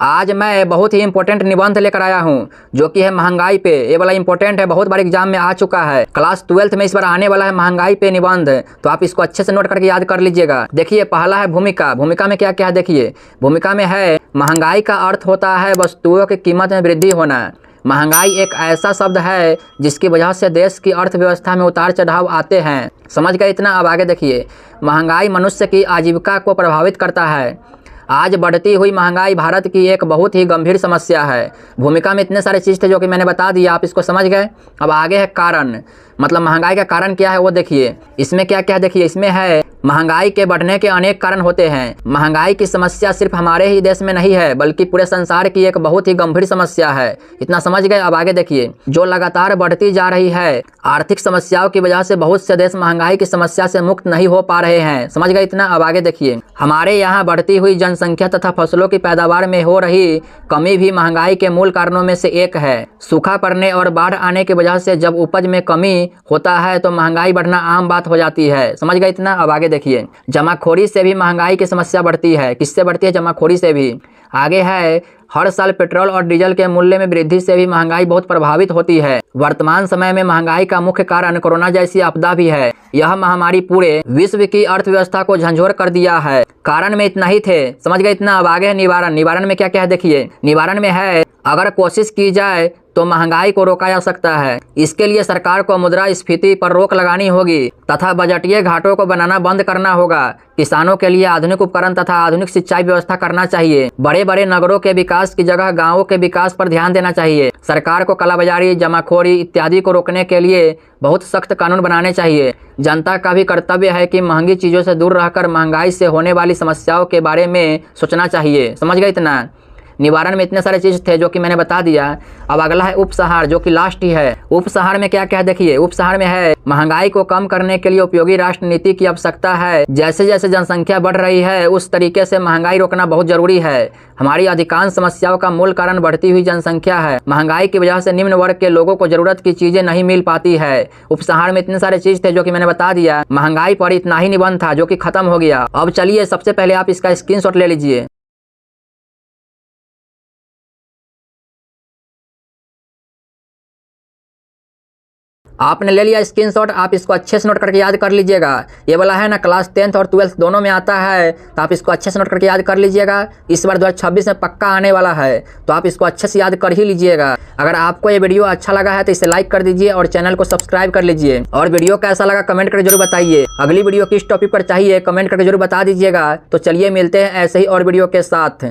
आज मैं बहुत ही इंपॉर्टेंट निबंध लेकर आया हूँ जो कि है महंगाई पे। ये वाला इंपॉर्टेंट है, बहुत बार एग्जाम में आ चुका है। क्लास 12th में इस बार आने वाला है महंगाई पे निबंध, तो आप इसको अच्छे से नोट करके याद कर लीजिएगा। देखिए पहला है भूमिका। भूमिका में क्या क्या है देखिए। भूमिका में है महंगाई का अर्थ होता है वस्तुओं की कीमत में वृद्धि होना। महंगाई एक ऐसा शब्द है जिसकी वजह से देश की अर्थव्यवस्था में उतार चढ़ाव आते हैं। समझ गए इतना? अब आगे देखिए। महंगाई मनुष्य की आजीविका को प्रभावित करता है। आज बढ़ती हुई महंगाई भारत की एक बहुत ही गंभीर समस्या है। भूमिका में इतने सारे चीज़ थे जो कि मैंने बता दिया, आप इसको समझ गए। अब आगे है कारण, मतलब महंगाई का कारण क्या है वो देखिए। इसमें क्या क्या देखिए। इसमें है महंगाई के बढ़ने के अनेक कारण होते हैं। महंगाई की समस्या सिर्फ हमारे ही देश में नहीं है बल्कि पूरे संसार की एक बहुत ही गंभीर समस्या है। इतना समझ गए? अब आगे देखिए। जो लगातार बढ़ती जा रही है आर्थिक समस्याओं की वजह से बहुत से देश महंगाई की समस्या से मुक्त नहीं हो पा रहे हैं। समझ गए इतना? अब आगे देखिए। हमारे यहाँ बढ़ती हुई जनसंख्या तथा फसलों की पैदावार में हो रही कमी भी महंगाई के मूल कारणों में से एक है। सूखा पड़ने और बाढ़ आने की वजह से जब उपज में कमी होता है तो महंगाई बढ़ना आम बात हो जाती है। समझ गए इतना? अब आगे देखिए। जमाखोरी से भी महंगाई की समस्या बढ़ती है। किससे बढ़ती है? जमाखोरी से भी। आगे है हर साल पेट्रोल और डीजल के मूल्य में वृद्धि से भी महंगाई बहुत प्रभावित होती है। वर्तमान समय में महंगाई का मुख्य कारण कोरोना जैसी आपदा भी है। यह महामारी पूरे विश्व की अर्थव्यवस्था को झंझोर कर दिया है। कारण में इतना ही थे। समझ गए इतना? अब आगे है निवारण। निवारण में क्या क्या है देखिए। निवारण में है अगर कोशिश की जाए तो महंगाई को रोका जा सकता है। इसके लिए सरकार को मुद्रास्फीति पर रोक लगानी होगी तथा बजटीय घाटों को बनाना बंद करना होगा। किसानों के लिए आधुनिक उपकरण तथा आधुनिक सिंचाई व्यवस्था करना चाहिए। बड़े बड़े नगरों के विकास की जगह गांवों के विकास पर ध्यान देना चाहिए। सरकार को कालाबाजारी, जमाखोरी इत्यादि को रोकने के लिए बहुत सख्त कानून बनाने चाहिए। जनता का भी कर्तव्य है कि महंगी चीज़ों से दूर रहकर महंगाई से होने वाली समस्याओं के बारे में सोचना चाहिए। समझ गए इतना? निवारण में इतने सारे चीज़ थे जो कि मैंने बता दिया। अब अगला है उपसंहार जो कि लास्ट ही है। उपसंहार में क्या क्या है देखिए। उपसंहार में है महंगाई को कम करने के लिए उपयोगी राष्ट्र नीति की आवश्यकता है। जैसे जैसे जनसंख्या बढ़ रही है उस तरीके से महंगाई रोकना बहुत जरूरी है। हमारी अधिकांश समस्याओं का मूल कारण बढ़ती हुई जनसंख्या है। महंगाई की वजह से निम्न वर्ग के लोगों को जरूरत की चीजें नहीं मिल पाती है। उपसंहार में इतने सारे चीज थे जो कि मैंने बता दिया। महंगाई पर इतना ही निबंध था जो कि खत्म हो गया। अब चलिए सबसे पहले आप इसका स्क्रीनशॉट ले लीजिए। आपने ले लिया स्क्रीनशॉट, आप इसको अच्छे से नोट करके याद कर लीजिएगा। ये वाला है ना क्लास 10th और 12th दोनों में आता है, तो आप इसको अच्छे से नोट करके याद कर लीजिएगा। इस बार 2026 में पक्का आने वाला है, तो आप इसको अच्छे से याद कर ही लीजिएगा। अगर आपको ये वीडियो अच्छा लगा है तो इसे लाइक कर दीजिए और चैनल को सब्सक्राइब कर लीजिए। और वीडियो कैसा लगा कमेंट करके जरूर बताइए। अगली वीडियो किस टॉपिक पर चाहिए कमेंट करके जरूर बता दीजिएगा। तो चलिए मिलते हैं ऐसे ही और वीडियो के साथ।